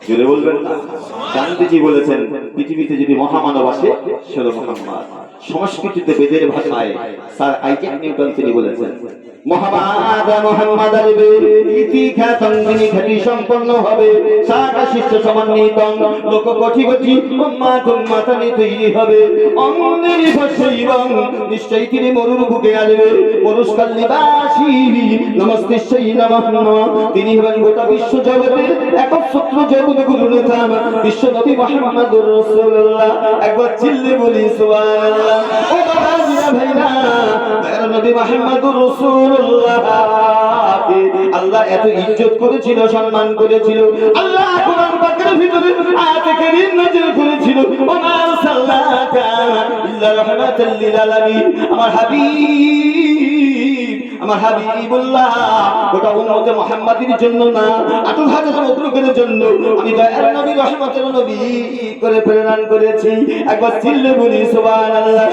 জোরে বলবেন না। গান্ধীজি বলেছেন পৃথিবীতে যদি মহামানব আসে সে হলো মুহাম্মদ। সংস্কৃতিতে বেদের ভাষায় স্যার আইজ্যাক নিউটন তিনি বলেছেন মুহাম্মদ আলিবে ইতি খ্যাতং যিনি খ্যাতি সম্পন্ন হবে শাখা শিষ্য সমন্বিত লোক কোটি কোটি উম্মাতানি তৈরি হবে অঙ্গের ভাষাইবং নিশ্চয়ই তিনি মরুর বুকে আসবে পুরস্কার নিবাসী নমস্তেশ্বই নমঃ তিনি হবেন গোটা বিশ্ব জগতের একচ্ছত্র জগৎ গুরু নেতা বিশ্ব নবী মুহাম্মদুর রাসূলুল্লাহ। একবার চিল্লে বলি সুবহানাল্লাহ। ও বাবাজিরা ভাইরা, দয়ার নবী মুহাম্মদুর রাসূলুল্লাহ আল্লাহ এত ইজ্জত করেছিল, সম্মান করেছিল। আল্লাহ কোরআন পাকের ভিতরে আয়াতে কারীম নাযিল করেছিল ওয়া আরসালনাকা ইল্লা রাহমাতাল লিল আলামিন। আমার হাবিবুল্লাহ গোটা উম্মতে মুহাম্মাদির জন্য না, 18,000 মখলুকের জন্য আমি দয়ার নবী রহমতের নবী করে প্রেরণ করেছি। একবার চিল্লে বলি সুবহানাল্লাহ।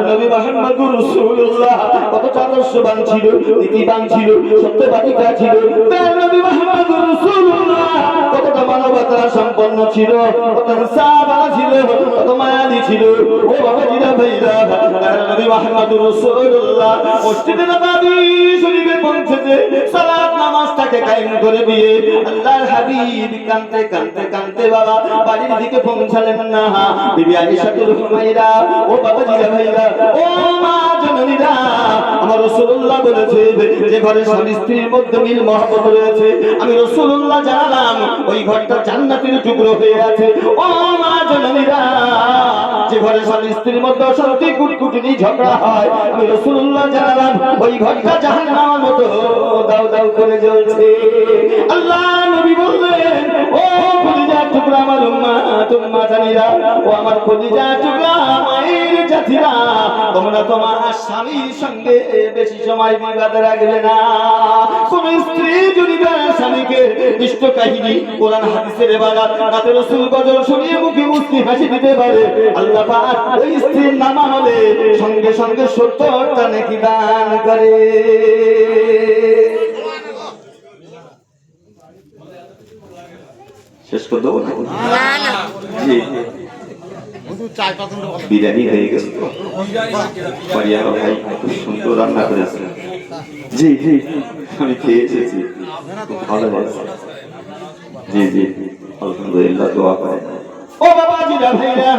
নবী মুহাম্মদুর রাসূলুল্লাহ কত আদর্শবান ছিল, নীতিবান ছিল, সত্যবাদিতা ছিল। দয়ার নবী মুহাম্মদুর রাসূলুল্লাহ কতটা মানবতা সম্পন্ন ছিল, কত ইনসাফা ছিল, কত মায়াবী ছিল। ও বাবাজিরা ভাইরা, দয়ার নবী মুহাম্মদুর রাসূলুল্লাহ মসজিদে নববী শরীফে পৌঁছেছে, সালাত নামাজটাকে কায়েম করে দিয়ে আল্লাহর হাবিব কাঁদতে কাঁদতে কাঁদতে বাবা বাড়ির দিকে পৌঁছালেন না। বিবি আয়েশাতুল হুমায়রা, ও বাবাজিরা ভাইরা, ও মা জননীরা, আমার রাসূলুল্লাহ বলেছে যে ঘরে স্বামী স্ত্রীর মধ্যে মিল মহব্বত রয়েছে আমি রাসূলুল্লাহ জানালাম ওই ঘরটা জান্নাতের টুকরো হয়ে আছে। ও মা জননীরা, যে ঘরে স্বামী স্ত্রীর মধ্যে অশান্তি কুটকুটি ঝগড়া হয় আমি রাসূলুল্লাহ জানালাম ওই ঘরটা জাহান্নামের মতো দাউ দাউ করে জ্বলছে। আল্লাহ নবী বললেন, ও কলিজার টুকরা আমার উম্মাতানিরা, ও আমার কলিজার টুকরা মায়ের জাতিরা, তোমরা তোমার স্বামীর সঙ্গে বেশি সময় বিবাদ রাখবে না। কোন স্ত্রী যদি তার স্বামীকে ইষ্ট কাহিনী কোরআন হাদিসের ইবাদত রাতে রাসূল গজল শুনিয়ে মুখে মুস্তি হাসি দিতে পারে, আল্লাহ পাক ওই স্ত্রীর নাম হলে সঙ্গে সঙ্গে 70টা নেকি দান করে। শেষ করে দেবো না? জি, বিরিয়ানি হয়ে গেছে তো পারিয়ার ভাই খুব সুন্দর রান্না করেছেন। জি জি, আমি খেয়ে এসেছি, খুব ভালো লাগছে। জি জি, আলহামদুলিল্লাহ, দোয়া করেন। ও বাবাজিরা ভাইরা,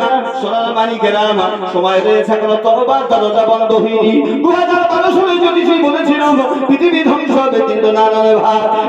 সোনার মানিকেরা, সময় রয়েছে এখনো, তওবার দরজা বন্ধ হয়নি। 2012 সালে জ্যোতিষী বলেছিল পৃথিবী ধ্বংস হবে, কিন্তু না না ভাই,